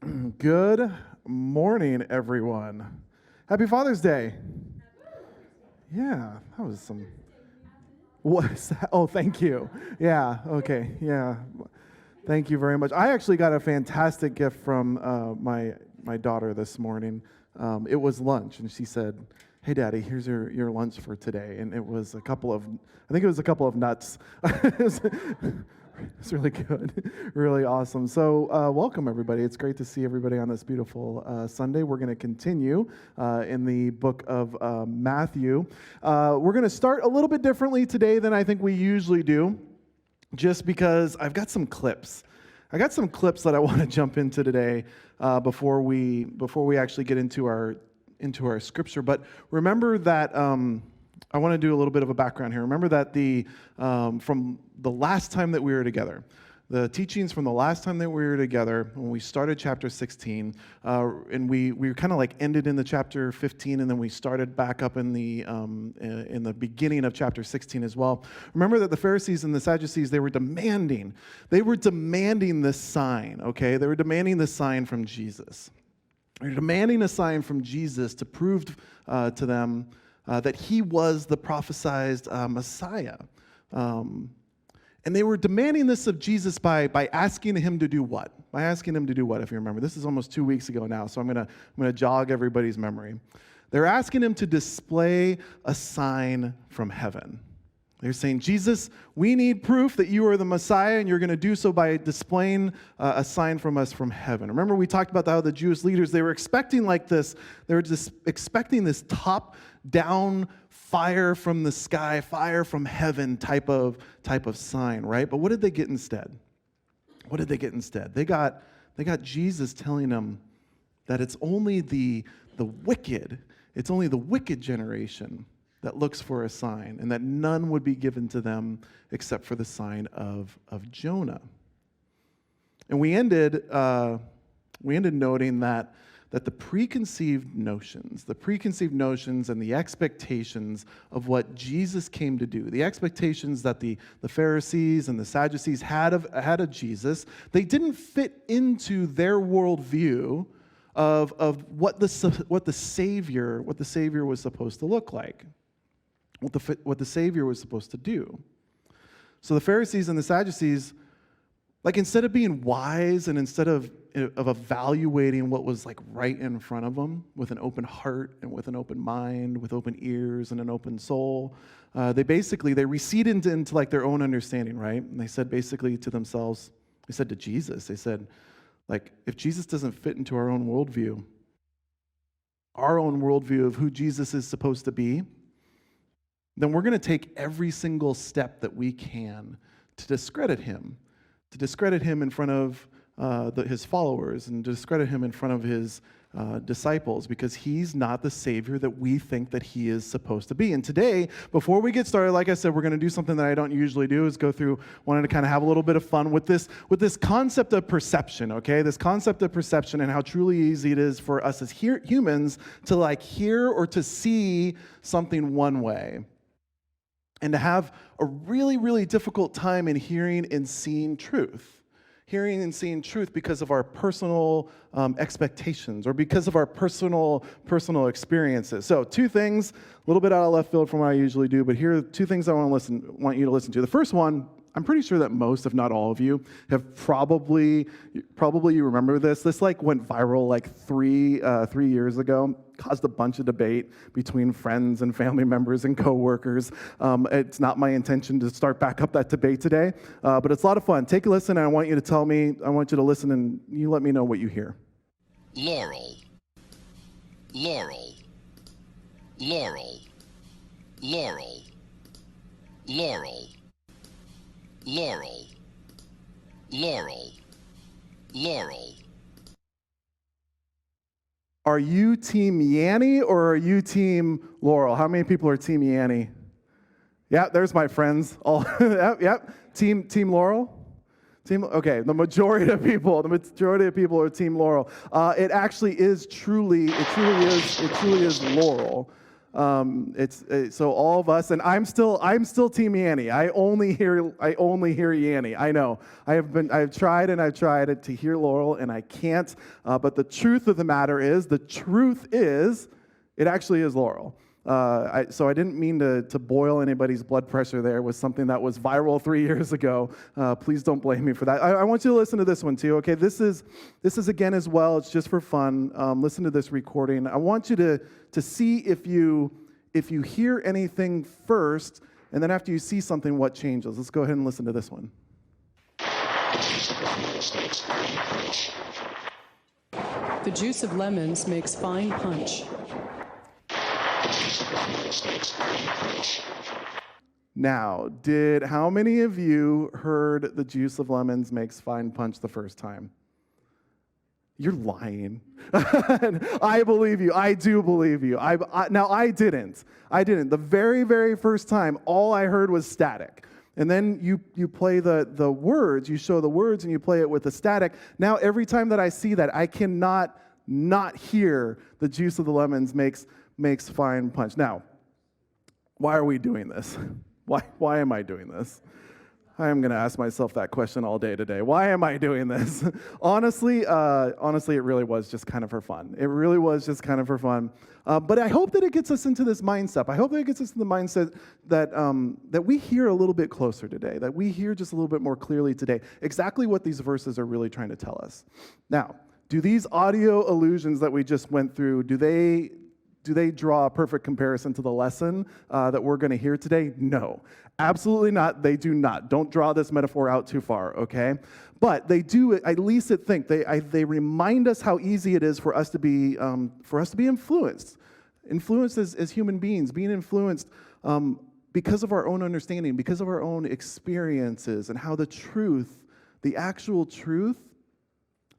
Good morning, everyone. Happy Father's Day. Yeah, that was some. What is that? Oh, thank you. Yeah, okay, yeah. Thank you very much. I actually got a fantastic gift from my daughter this morning. It was lunch, and she said, "Hey, Daddy, here's your lunch for today." And it was I think it was a couple of nuts. It's really good, really awesome. So welcome, everybody. It's great to see everybody on this beautiful Sunday. We're going to continue in the book of Matthew. We're going to start a little bit differently today than I think we usually do, just because I've got some clips. I got some clips that I want to jump into today before we actually get into our scripture. But remember that I want to do a little bit of a background here. Remember that from the last time that we were together, the teachings from the last time that we were together, when we started chapter 16, and we kind of like ended in the chapter 15, and then we started back up in the beginning of chapter 16 as well. Remember that the Pharisees and the Sadducees, they were demanding this sign, okay? They were demanding this sign from Jesus. They were demanding a sign from Jesus to prove to them that he was the prophesied Messiah. And they were demanding this of Jesus by asking him to do what? By asking him to do what, if you remember? This is almost 2 weeks ago now, so I'm gonna jog everybody's memory. They're asking him to display a sign from heaven. They're saying, Jesus, we need proof that you are the Messiah, and you're going to do so by displaying a sign from us from heaven. Remember, we talked about how the Jewish leaders, they were expecting like this. They were just expecting this top-down fire from the sky, fire from heaven type of sign, right? But what did they get instead? What did they get instead? They got Jesus telling them that it's only the wicked generation that looks for a sign, and that none would be given to them except for the sign of Jonah. And we ended noting that the preconceived notions and the expectations of what Jesus came to do, the expectations that the Pharisees and the Sadducees had of Jesus, they didn't fit into their worldview of what the Savior was supposed to look like. What the Savior was supposed to do. So the Pharisees and the Sadducees, like, instead of being wise and instead of evaluating what was like right in front of them with an open heart and with an open mind, with open ears and an open soul, they receded into like their own understanding, right? And they said basically to themselves, they said to Jesus, they said, like, if Jesus doesn't fit into our own worldview of who Jesus is supposed to be, then we're going to take every single step that we can to discredit him in front of his followers and discredit him in front of his disciples, because he's not the Savior that we think that he is supposed to be. And today, before we get started, like I said, we're going to do something that I don't usually do, is wanted to kind of have a little bit of fun with this concept of perception, okay? This concept of perception and how truly easy it is for us as humans to like hear or to see something one way, and to have a really, really difficult time in hearing and seeing truth. Hearing and seeing truth because of our personal expectations or because of our personal experiences. So 2 things, a little bit out of left field from what I usually do, but here are 2 things I want you to listen to. The first one, I'm pretty sure that most, if not all of you, have probably you remember this. This like went viral like 3 years ago. Caused a bunch of debate between friends and family members and coworkers. It's not my intention to start back up that debate today, but it's a lot of fun. Take a listen, and I want you to listen, and you let me know what you hear. Laurel, laurel, laurel, laurel, laurel, laurel, laurel, laurel. Are you Team Yanny or are you Team Laurel? How many people are Team Yanny? Yeah, there's my friends. All yep. Team Laurel. Okay, the majority of people are Team Laurel. It truly is Laurel. So all of us, and I'm still Team Yanny. I only hear Yanny. I know. I've tried to hear Laurel, and I can't. But the truth of the matter is, it actually is Laurel. So I didn't mean to boil anybody's blood pressure there with something that was viral 3 years ago. Please don't blame me for that. I want you to listen to this one too, okay? This is again as well. It's just for fun. Listen to this recording. I want you to see if you hear anything first, and then after you see something, what changes. Let's go ahead and listen to this one. The juice of lemons makes fine punch. Now, how many of you heard the juice of lemons makes fine punch the first time? You're lying. I believe you. I do believe you. Now, I didn't. The very, very first time, all I heard was static. And then you play the words, you show the words, and you play it with the static. Now, every time that I see that, I cannot not hear the juice of the lemons makes fine punch. Now, why are we doing this? Why am I doing this? I am going to ask myself that question all day today. Why am I doing this? Honestly, it really was just kind of for fun. It really was just kind of for fun. But I hope that it gets us into this mindset. I hope that it gets us into the mindset that we hear a little bit closer today, that we hear just a little bit more clearly today exactly what these verses are really trying to tell us. Now, do these audio illusions that we just went through, do they draw a perfect comparison to the lesson that we're going to hear today? No, absolutely not. They do not. Don't draw this metaphor out too far, okay? But they do, at least they remind us how easy it is for us to be influenced as human beings, being influenced because of our own understanding, because of our own experiences, and how the actual truth,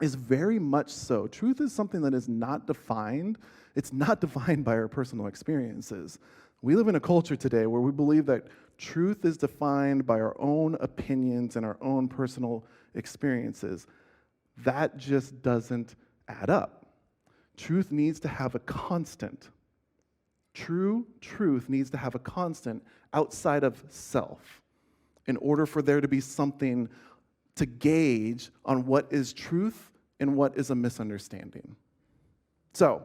is very much so. Truth is something that is not defined. It's not defined by our personal experiences. We live in a culture today where we believe that truth is defined by our own opinions and our own personal experiences. That just doesn't add up. Truth needs to have a constant. True truth needs to have a constant outside of self in order for there to be something to gauge on what is truth and what is a misunderstanding. So,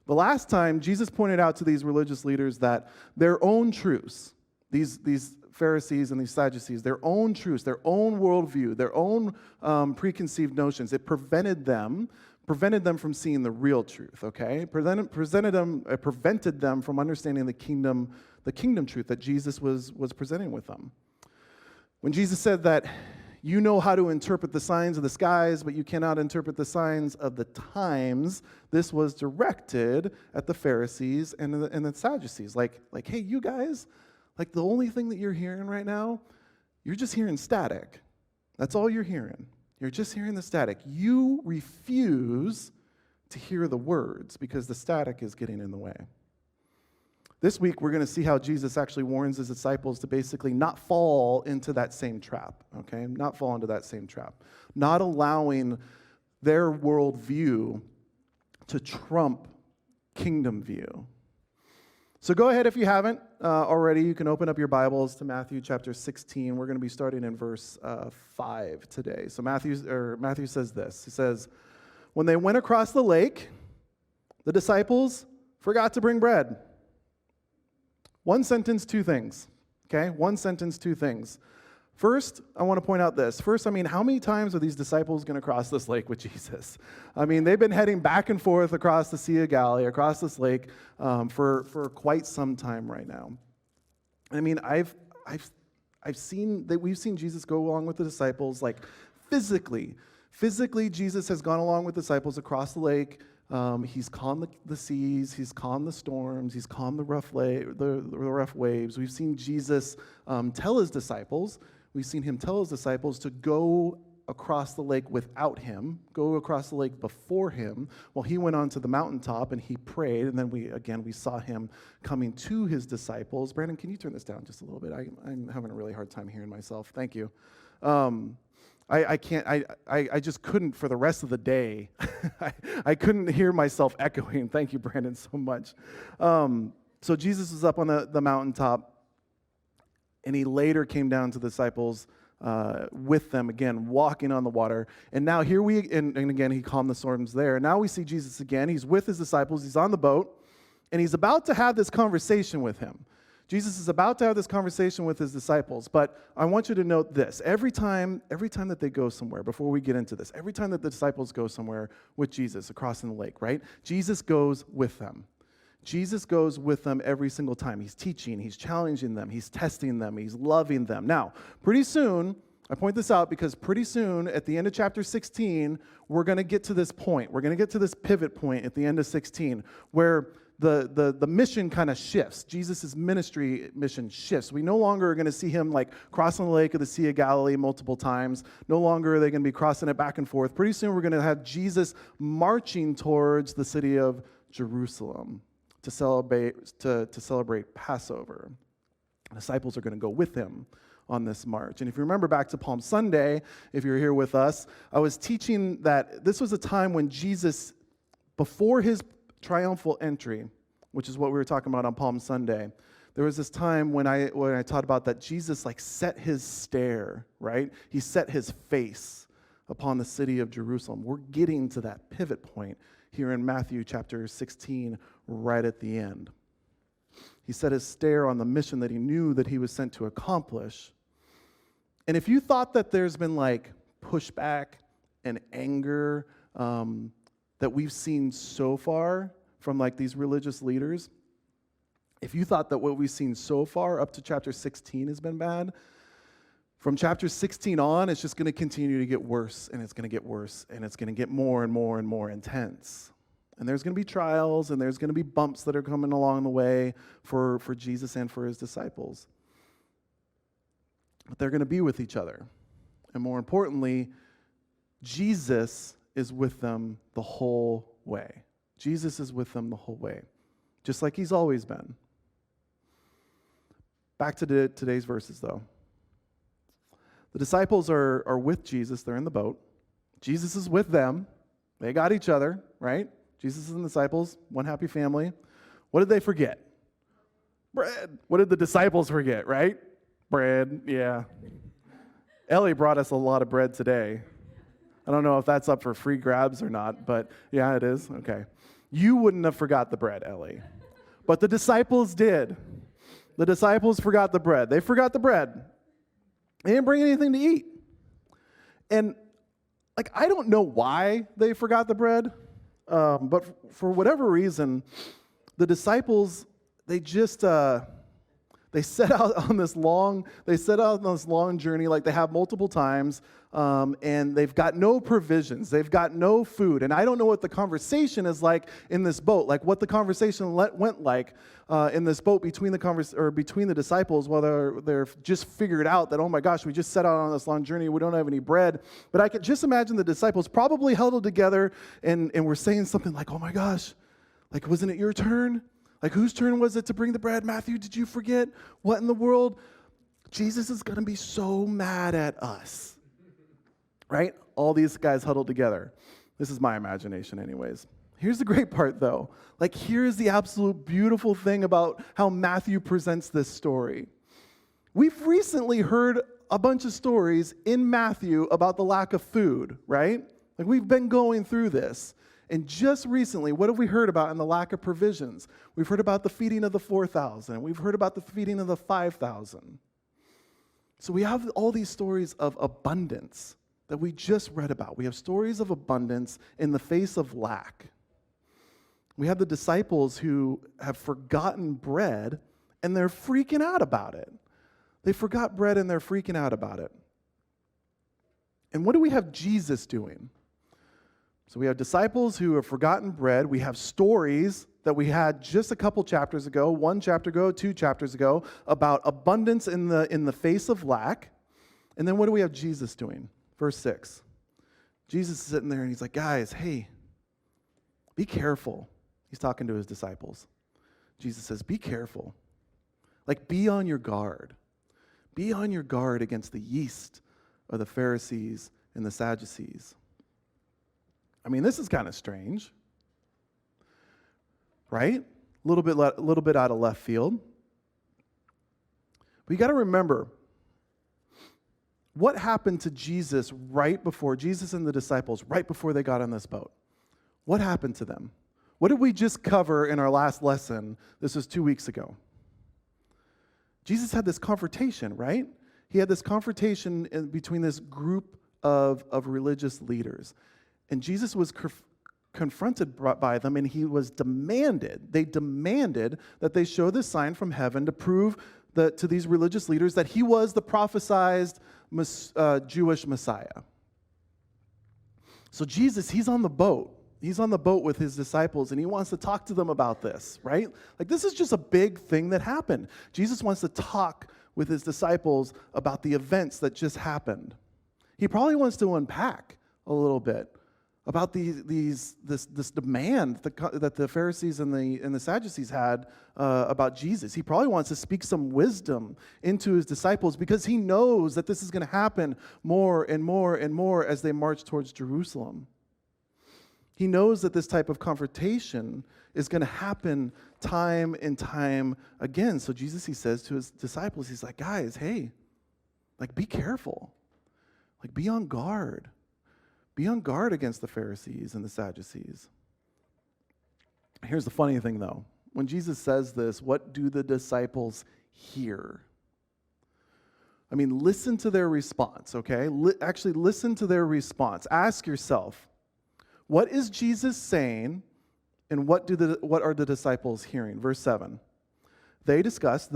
the last time, Jesus pointed out to these religious leaders that their own truths, these Pharisees and these Sadducees, their own truths, their own worldview, their own preconceived notions, it prevented them from seeing the real truth, okay? It prevented them from understanding the kingdom truth that Jesus was presenting with them. When Jesus said that, you know how to interpret the signs of the skies, but you cannot interpret the signs of the times. This was directed at the Pharisees and the Sadducees. Like, hey, you guys, like the only thing that you're hearing right now, you're just hearing static. That's all you're hearing. You're just hearing the static. You refuse to hear the words because the static is getting in the way. This week, we're going to see how Jesus actually warns his disciples to basically not fall into that same trap, okay? Not fall into that same trap. Not allowing their worldview to trump kingdom view. So go ahead, if you haven't already, you can open up your Bibles to Matthew chapter 16. We're going to be starting in verse 5 today. So Matthew says this. He says, when they went across the lake, the disciples forgot to bring bread. One sentence, two things, okay? One sentence, two things. First, I want to point out this. First, how many times are these disciples going to cross this lake with Jesus? They've been heading back and forth across the Sea of Galilee, across this lake, for quite some time right now. I've seen that we've seen Jesus go along with the disciples, like physically. Physically, Jesus has gone along with disciples across the lake. He's calmed the seas, he's calmed the storms, he's calmed the rough waves. We've seen Jesus tell his disciples to go across the lake without him, go across the lake before him, while he went onto the mountaintop and he prayed, and then we saw him coming to his disciples. Brandon, can you turn this down just a little bit? I'm having a really hard time hearing myself. Thank you. I just couldn't for the rest of the day. I couldn't hear myself echoing. Thank you, Brandon, so much. So Jesus was up on the mountaintop, and he later came down to the disciples with them again, walking on the water. And now here and again, he calmed the storms there. Now we see Jesus again. He's with his disciples. He's on the boat, and he's about to have this conversation with him. Jesus is about to have this conversation with his disciples, but I want you to note this. Every time that they go somewhere, before we get into this, every time that the disciples go somewhere with Jesus across in the lake, right? Jesus goes with them. Jesus goes with them every single time. He's teaching, he's challenging them, he's testing them, he's loving them. Now, pretty soon, I point this out because pretty soon, at the end of chapter 16, we're going to get to this point. We're going to get to this pivot point at the end of 16, where the mission kind of shifts. Jesus' ministry mission shifts. We no longer are going to see him like crossing the lake of the Sea of Galilee multiple times. No longer are they going to be crossing it back and forth. Pretty soon, we're going to have Jesus marching towards the city of Jerusalem to celebrate Passover. The disciples are going to go with him on this march. And if you remember back to Palm Sunday, if you're here with us, I was teaching that this was a time when Jesus, before his triumphal entry, which is what we were talking about on Palm Sunday, there was this time when I taught about that Jesus like set his stare, right? He set his face upon the city of Jerusalem. We're getting to that pivot point here in Matthew chapter 16, right at the end. He set his stare on the mission that he knew that he was sent to accomplish. And if you thought that there's been like pushback and anger that we've seen so far from like these religious leaders, if you thought that what we've seen so far up to chapter 16 has been bad, from chapter 16 on, it's just going to continue to get worse, and it's going to get worse, and it's going to get more and more and more intense. And there's going to be trials, and there's going to be bumps that are coming along the way for Jesus and for his disciples. But they're going to be with each other. And more importantly, Jesus is with them the whole way. Jesus is with them the whole way, just like he's always been. Back to today's verses, though. The disciples are with Jesus. They're in the boat. Jesus is with them. They got each other, right? Jesus and the disciples, one happy family. What did they forget? Bread. What did the disciples forget, right? Bread, yeah. Ellie brought us a lot of bread today. I don't know if that's up for free grabs or not, but yeah, it is. Okay. You wouldn't have forgot the bread, Ellie. But the disciples did. The disciples forgot the bread. They forgot the bread. They didn't bring anything to eat. And like, I don't know why they forgot the bread, but for whatever reason, the disciples, they just, they set out on this long journey like they have multiple times, and they've got no provisions. They've got no food. And I don't know what the conversation is like in this boat, like what the conversation went like in this boat between the disciples, whether they're just figured out that, oh my gosh, we just set out on this long journey, we don't have any bread. But I could just imagine the disciples probably huddled together and were saying something like, oh my gosh, like, wasn't it your turn? Like, whose turn was it to bring the bread? Matthew, did you forget? What in the world? Jesus is going to be so mad at us. Right? All these guys huddled together. This is my imagination anyways. Here's the great part, though. Like, here's the absolute beautiful thing about how Matthew presents this story. We've recently heard a bunch of stories in Matthew about the lack of food, right? Like, we've been going through this. And just recently, what have we heard about in the lack of provisions? We've heard about the feeding of the 4,000. We've heard about the feeding of the 5,000. So we have all these stories of abundance that we just read about. We have stories of abundance in the face of lack. We have the disciples who have forgotten bread, and they're freaking out about it. They forgot bread, and they're freaking out about it. And what do we have Jesus doing? So we have disciples who have forgotten bread. We have stories that we had just a couple chapters ago, 1 chapter ago, 2 chapters ago, about abundance in the face of lack. And then what do we have Jesus doing? Verse 6. Jesus is sitting there and he's like, guys, hey, be careful. He's talking to his disciples. Jesus says, be careful. Like, be on your guard. Be on your guard against the yeast of the Pharisees and the Sadducees. I mean, this is kind of strange, right? little bit out of left field. But you got to remember, what happened to Jesus Jesus and the disciples right before they got on this boat? What happened to them? What did we just cover in our last lesson? This was 2 weeks ago. Jesus had this confrontation, right? He had this confrontation between this group of religious leaders. And Jesus was confronted by them, and they demanded that they show this sign from heaven to prove to these religious leaders that he was the prophesied Jewish Messiah. So Jesus, he's on the boat. He's on the boat with his disciples, and he wants to talk to them about this, right? Like, this is just a big thing that happened. Jesus wants to talk with his disciples about the events that just happened. He probably wants to unpack a little bit about this demand that the Pharisees and the Sadducees had about Jesus. He probably wants to speak some wisdom into his disciples because he knows that this is going to happen more and more and more as they march towards Jerusalem. He knows that this type of confrontation is going to happen time and time again. So Jesus, he says to his disciples, he's like, guys, hey, like, be careful. Like, be on guard. Be on guard against the Pharisees and the Sadducees. Here's the funny thing, though. When Jesus says this, what do the disciples hear? I mean, listen to their response, okay? Actually, listen to their response. Ask yourself, what is Jesus saying, and what are the disciples hearing? Verse 7. They discussed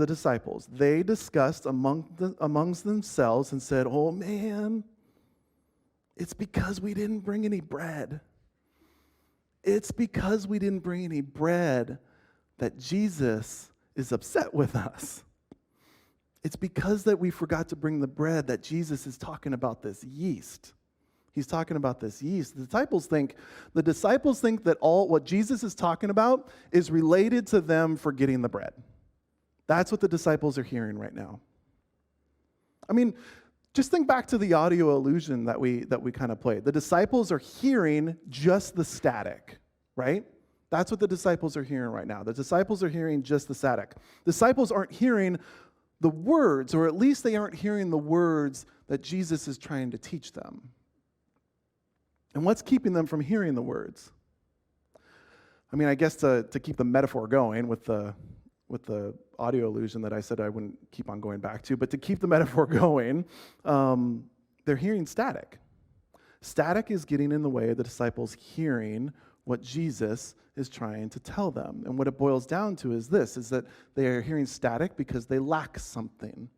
amongst themselves and said, oh man, it's because we didn't bring any bread. It's because we didn't bring any bread that Jesus is upset with us. It's because that we forgot to bring the bread that Jesus is talking about this yeast. He's talking about this yeast. The disciples think that all what Jesus is talking about is related to them forgetting the bread. That's what the disciples are hearing right now. I mean, just think back to the audio illusion that we kind of played. The disciples are hearing just the static, right? That's what the disciples are hearing right now. The disciples are hearing just the static. Disciples aren't hearing the words, or at least they aren't hearing the words that Jesus is trying to teach them. And what's keeping them from hearing the words? I mean, I guess to keep the metaphor going with the audio illusion that I said I wouldn't keep on going back to, but to keep the metaphor going, they're hearing static. Static is getting in the way of the disciples hearing what Jesus is trying to tell them. And what it boils down to is this, is that they are hearing static because they lack something.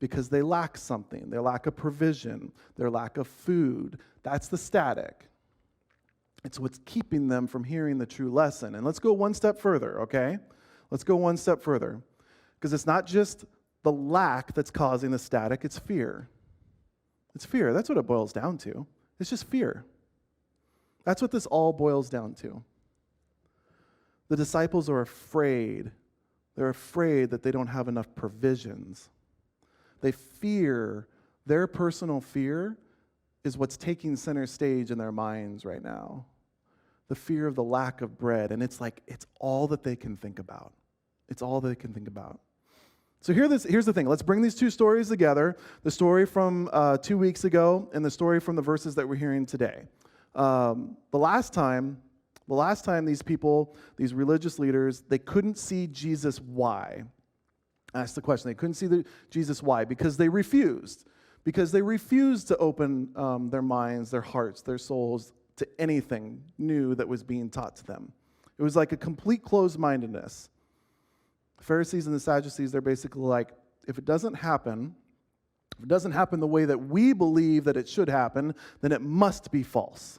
Because they lack something. They lack a provision. Their lack of food. That's the static. It's what's keeping them from hearing the true lesson. And let's go one step further, okay? Let's go one step further. Because it's not just the lack that's causing the static, it's fear. It's fear. That's what it boils down to. It's just fear. That's what this all boils down to. The disciples are afraid. They're afraid that they don't have enough provisions. They fear, their personal fear is what's taking center stage in their minds right now. The fear of the lack of bread. And it's like, it's all that they can think about. It's all they can think about. So here's the thing. Let's bring these two stories together. The story from 2 weeks ago and the story from the verses that we're hearing today. The last time these people, these religious leaders, they couldn't see Jesus. Why? I asked the question. They couldn't see Jesus. Why? Because they refused. Because they refused to open their minds, their hearts, their souls to anything new that was being taught to them. It was like a complete closed-mindedness. The Pharisees and the Sadducees, they're basically like, if it doesn't happen the way that we believe that it should happen, then it must be false.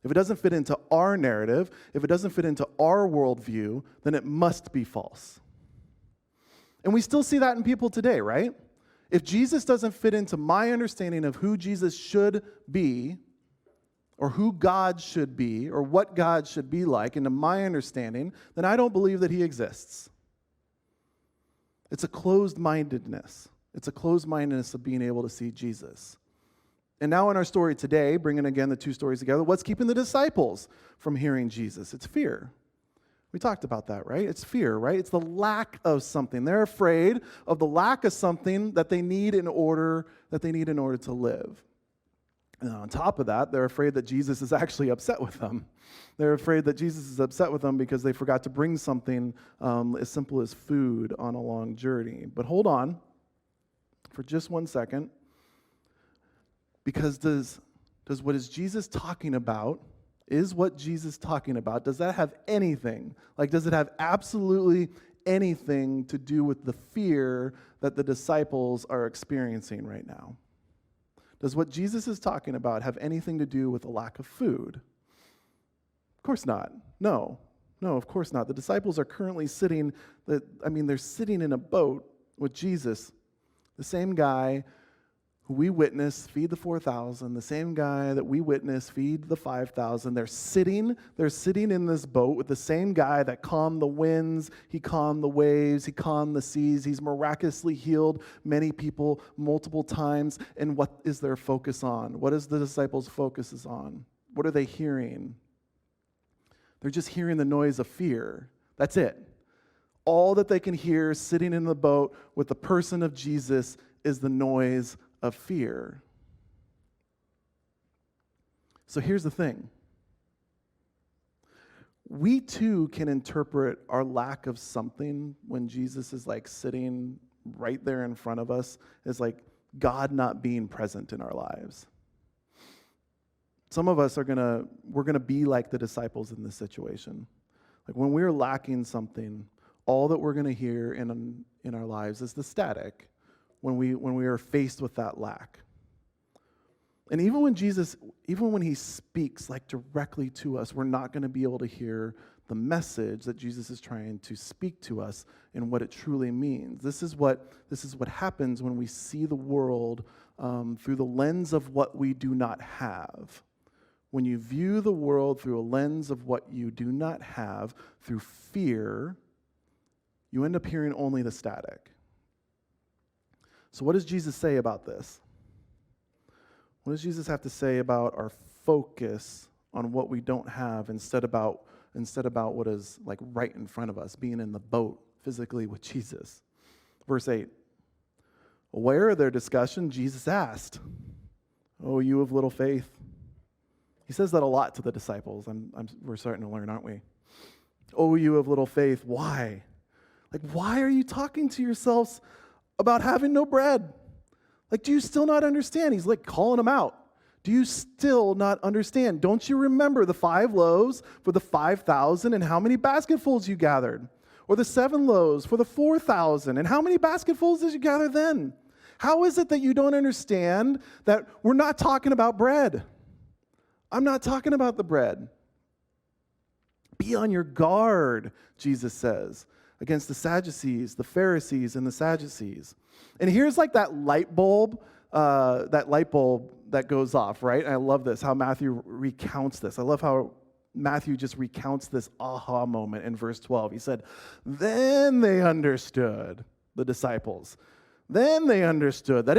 If it doesn't fit into our narrative, if it doesn't fit into our worldview, then it must be false. And we still see that in people today, right? If Jesus doesn't fit into my understanding of who Jesus should be, or who God should be, or what God should be like, into my understanding, then I don't believe that he exists. It's a closed-mindedness. It's a closed-mindedness of being able to see Jesus. And now in our story today, bringing again the two stories together, what's keeping the disciples from hearing Jesus? It's fear. We talked about that, right? It's fear, right? It's the lack of something. They're afraid of the lack of something that they need in order to live. And on top of that, they're afraid that Jesus is actually upset with them. They're afraid that Jesus is upset with them because they forgot to bring something as simple as food on a long journey. But hold on for just 1 second, because does what is Jesus talking about, is what Jesus talking about, does that have anything, does it have absolutely anything to do with the fear that the disciples are experiencing right now? Does what Jesus is talking about have anything to do with a lack of food? Of course not. No, of course not. The disciples are currently they're sitting in a boat with Jesus, the same guy who we witnessed feed the 4,000, the same guy that we witnessed feed the 5,000. They're sitting in this boat with the same guy that calmed the winds, he calmed the waves, he calmed the seas. He's miraculously healed many people multiple times. And what is their focus on? What is the disciples' focus on? What are they hearing? They're just hearing the noise of fear. That's it. All that they can hear sitting in the boat with the person of Jesus is the noise of fear. So here's the thing. We too can interpret our lack of something when Jesus is sitting right there in front of us as God not being present in our lives. Some of us we're gonna be like the disciples in this situation. When we're lacking something, all that we're gonna hear in our lives is the static. When we are faced with that lack. And even when he speaks directly to us, we're not going to be able to hear the message that Jesus is trying to speak to us and what it truly means. This is what happens when we see the world through the lens of what we do not have. When you view the world through a lens of what you do not have, through fear, you end up hearing only the static. So what does Jesus say about this? What does Jesus have to say about our focus on what we don't have instead about what is right in front of us, being in the boat physically with Jesus? Verse 8. Aware of their discussion, Jesus asked, "Oh, you of little faith." He says that a lot to the disciples. We're starting to learn, aren't we? "Oh, you of little faith, why? Why are you talking to yourselves about having no bread? Do you still not understand?" He's calling them out. Do you still not understand? Don't you remember the 5 loaves for the 5,000 and how many basketfuls you gathered? Or the 7 loaves for the 4,000 and how many basketfuls did you gather then? How is it that you don't understand that we're not talking about bread? I'm not talking about the bread. Be on your guard, Jesus says, against the Sadducees, the Pharisees, and the Sadducees. And here's that light bulb that goes off, right? And I love this, how Matthew recounts this. I love how Matthew just recounts this aha moment in verse 12. He said, then they understood, the disciples. Then they understood that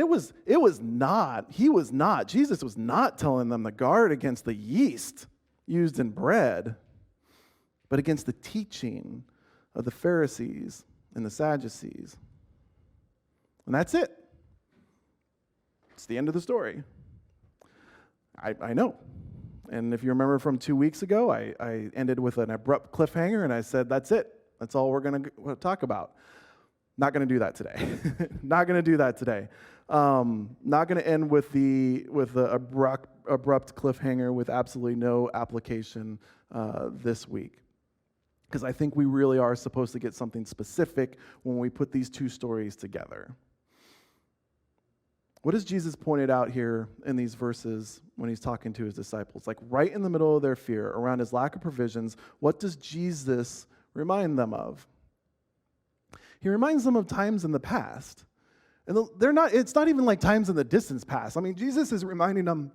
Jesus was not telling them to guard against the yeast used in bread, but against the teaching of the Pharisees and the Sadducees. And that's it. It's the end of the story. I know. And if you remember from 2 weeks ago, I ended with an abrupt cliffhanger, and I said, that's it. That's all we're going to talk about. Not going to do that today. Not going to do that today. Not going to end with the abrupt cliffhanger with absolutely no application this week. Because I think we really are supposed to get something specific when we put these two stories together. What has Jesus pointed out here in these verses when he's talking to his disciples? Right in the middle of their fear, around his lack of provisions, what does Jesus remind them of? He reminds them of times in the past. And it's not even times in the distant past. I mean, Jesus is reminding them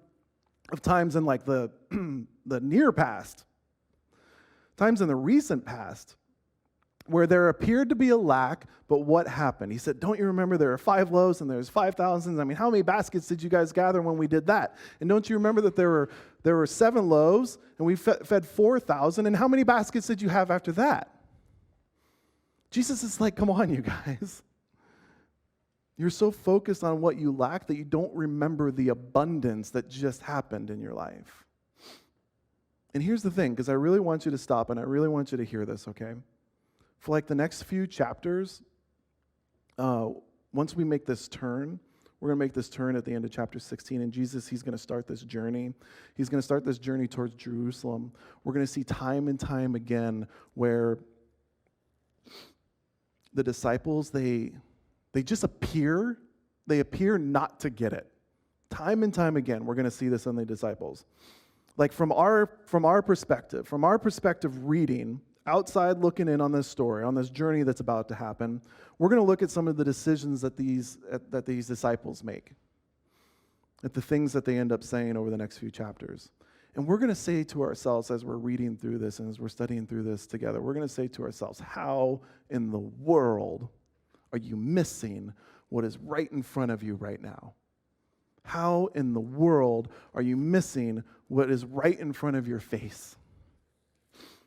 of times in the near past, times in the recent past. where there appeared to be a lack, but what happened? He said, don't you remember there are 5 loaves and there's 5,000? I mean, how many baskets did you guys gather when we did that? And don't you remember that there were 7 loaves and we fed 4,000? And how many baskets did you have after that? Jesus is like, come on, you guys. You're so focused on what you lack that you don't remember the abundance that just happened in your life. And here's the thing, because I really want you to stop and I really want you to hear this, okay? For like the next few chapters, once we make this turn, we're going to make this turn at the end of chapter 16, and Jesus, he's going to start this journey. He's going to start this journey towards Jerusalem. We're going to see time and time again where the disciples, they just appear not to get it. Time and time again, we're going to see this in the disciples. Like from our perspective reading, outside looking in on this story, on this journey that's about to happen, we're going to look at some of the decisions that these disciples make, at the things that they end up saying over the next few chapters. And we're going to say to ourselves as we're reading through this and as we're studying through this together, we're going to say to ourselves, how in the world are you missing what is right in front of you right now? How in the world are you missing what is right in front of your face?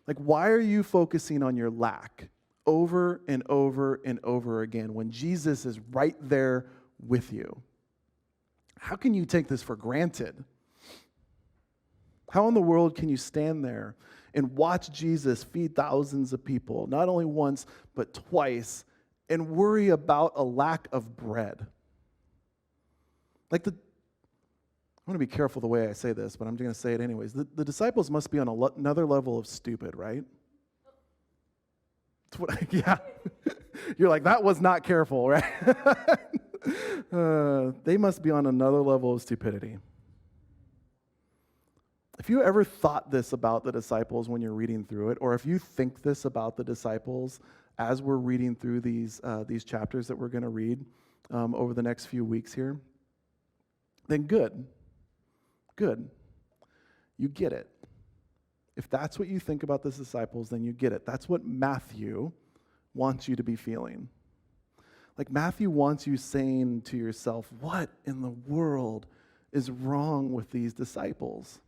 Like, why are you focusing on your lack over and over and over again when Jesus is right there with you? How can you take this for granted? How in the world can you stand there and watch Jesus feed thousands of people, not only once, but twice, and worry about a lack of bread? I want to be careful the way I say this, but I'm going to say it anyways. The disciples must be on another level of stupid, right? Yeah. You're like, that was not careful, right? They must be on another level of stupidity. If you ever thought this about the disciples when you're reading through it, or if you think this about the disciples as we're reading through these chapters that we're going to read over the next few weeks here, then good. Good. You get it. If that's what you think about the disciples, then you get it. That's what Matthew wants you to be feeling. Like Matthew wants you saying to yourself, what in the world is wrong with these disciples?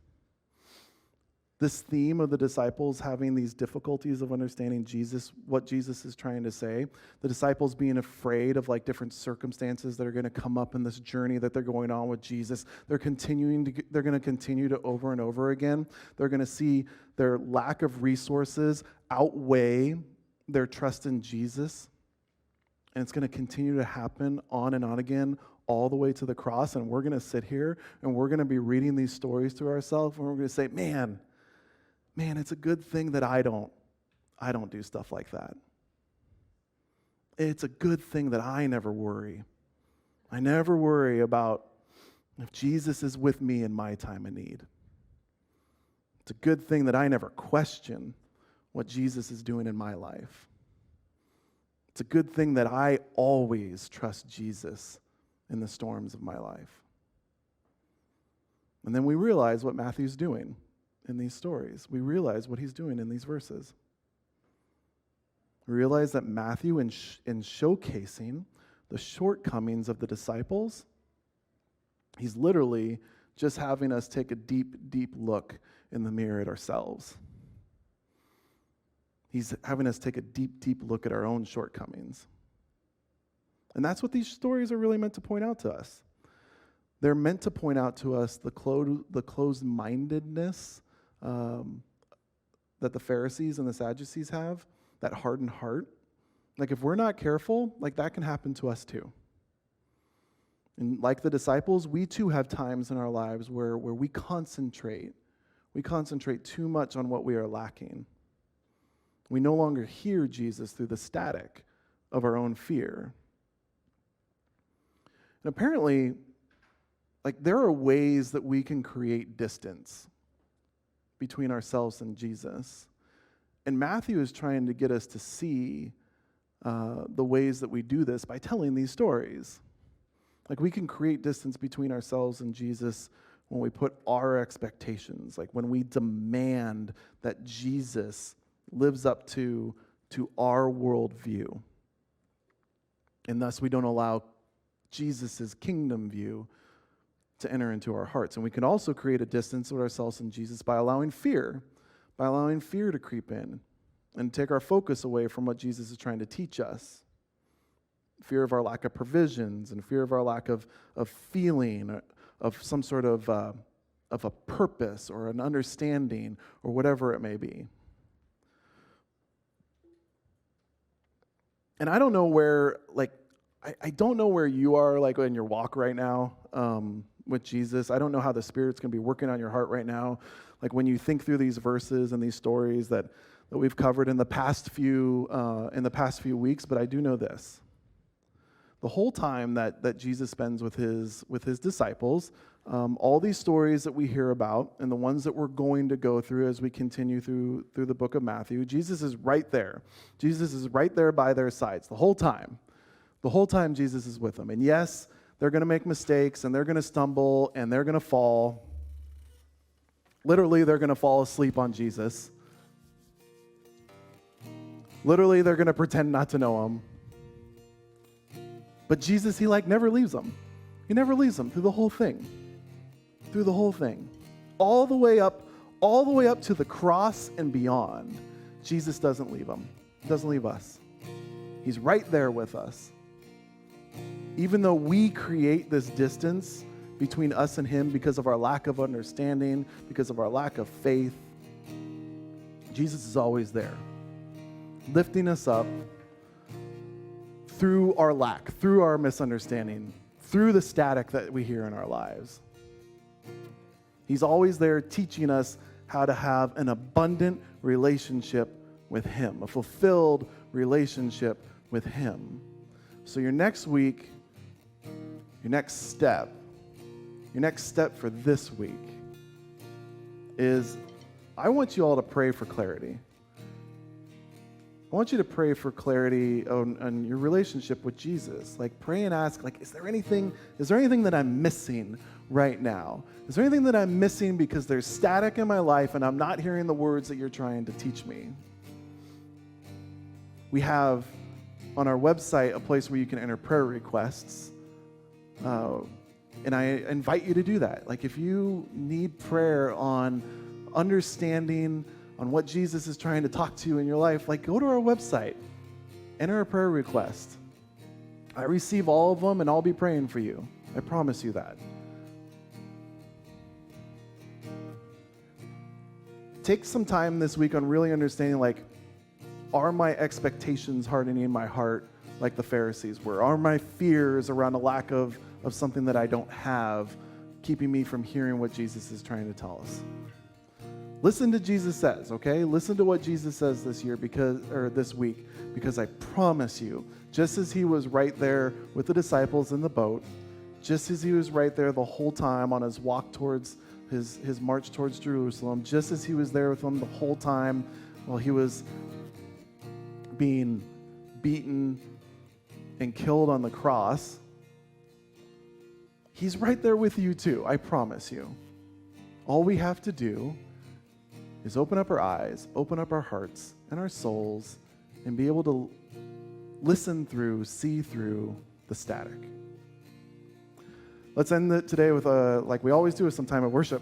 This theme of the disciples having these difficulties of understanding Jesus, what Jesus is trying to say, the disciples being afraid of like different circumstances that are going to come up in this journey that they're going on with Jesus. They're going to continue to over and over again. They're going to see their lack of resources outweigh their trust in Jesus. And it's going to continue to happen on and on again all the way to the cross. And we're going to sit here and we're going to be reading these stories to ourselves and we're going to say, man, it's a good thing that I don't do stuff like that. It's a good thing that I never worry. I never worry about if Jesus is with me in my time of need. It's a good thing that I never question what Jesus is doing in my life. It's a good thing that I always trust Jesus in the storms of my life. And then we realize what Matthew's doing in these stories. We realize what he's doing in these verses. We realize that Matthew, in showcasing the shortcomings of the disciples, he's literally just having us take a deep, deep look in the mirror at ourselves. He's having us take a deep, deep look at our own shortcomings. And that's what these stories are really meant to point out to us. They're meant to point out to us the closed-mindedness that the Pharisees and the Sadducees have, that hardened heart. Like if we're not careful, like that can happen to us too. And like the disciples, we too have times in our lives where we concentrate too much on what we are lacking. We no longer hear Jesus through the static of our own fear. And apparently, like there are ways that we can create distance between ourselves and Jesus. And Matthew is trying to get us to see the ways that we do this by telling these stories. Like we can create distance between ourselves and Jesus when we put our expectations, like when we demand that Jesus lives up to to our worldview. And thus we don't allow Jesus' kingdom view to enter into our hearts. And we can also create a distance with ourselves and Jesus by allowing fear to creep in and take our focus away from what Jesus is trying to teach us. Fear of our lack of provisions and fear of our lack of feeling, of some sort of a purpose or an understanding or whatever it may be. And I don't know where, I don't know where you are, in your walk right now with Jesus. I don't know how the Spirit's going to be working on your heart right now. When you think through these verses and these stories that we've covered in the past few weeks, but I do know this. The whole time that Jesus spends with his disciples, all these stories that we hear about and the ones that we're going to go through as we continue through the book of Matthew, Jesus is right there. Jesus is right there by their sides the whole time. The whole time Jesus is with them. And yes, they're going to make mistakes and they're going to stumble and they're going to fall. Literally, they're going to fall asleep on Jesus. Literally, they're going to pretend not to know him. But Jesus, he never leaves them. He never leaves them through the whole thing. Through the whole thing. All the way up to the cross and beyond. Jesus doesn't leave them. He doesn't leave us. He's right there with us. Even though we create this distance between us and him because of our lack of understanding, because of our lack of faith, Jesus is always there, lifting us up through our lack, through our misunderstanding, through the static that we hear in our lives. He's always there teaching us how to have an abundant relationship with him, a fulfilled relationship with him. So your next week, your next step for this week is I want you all to pray for clarity. I want you to pray for clarity on your relationship with Jesus. Pray and ask, is there anything that I'm missing right now? Is there anything that I'm missing because there's static in my life and I'm not hearing the words that you're trying to teach me? We have on our website a place where you can enter prayer requests. And I invite you to do that. If you need prayer on understanding on what Jesus is trying to talk to you in your life, go to our website, enter a prayer request. I receive all of them and I'll be praying for you. I promise you that. Take some time this week on really understanding, are my expectations hardening my heart like the Pharisees were? Are my fears around a lack of something that I don't have keeping me from hearing what Jesus is trying to tell us? Listen to Jesus says, okay? Listen to what Jesus says this week, because I promise you, just as he was right there with the disciples in the boat, just as he was right there the whole time on his walk towards his march towards Jerusalem, just as he was there with them the whole time while he was being beaten and killed on the cross, he's right there with you too, I promise you. All we have to do is open up our eyes, open up our hearts and our souls, and be able to listen through, see through the static. Let's end it today with like we always do, with some time of worship.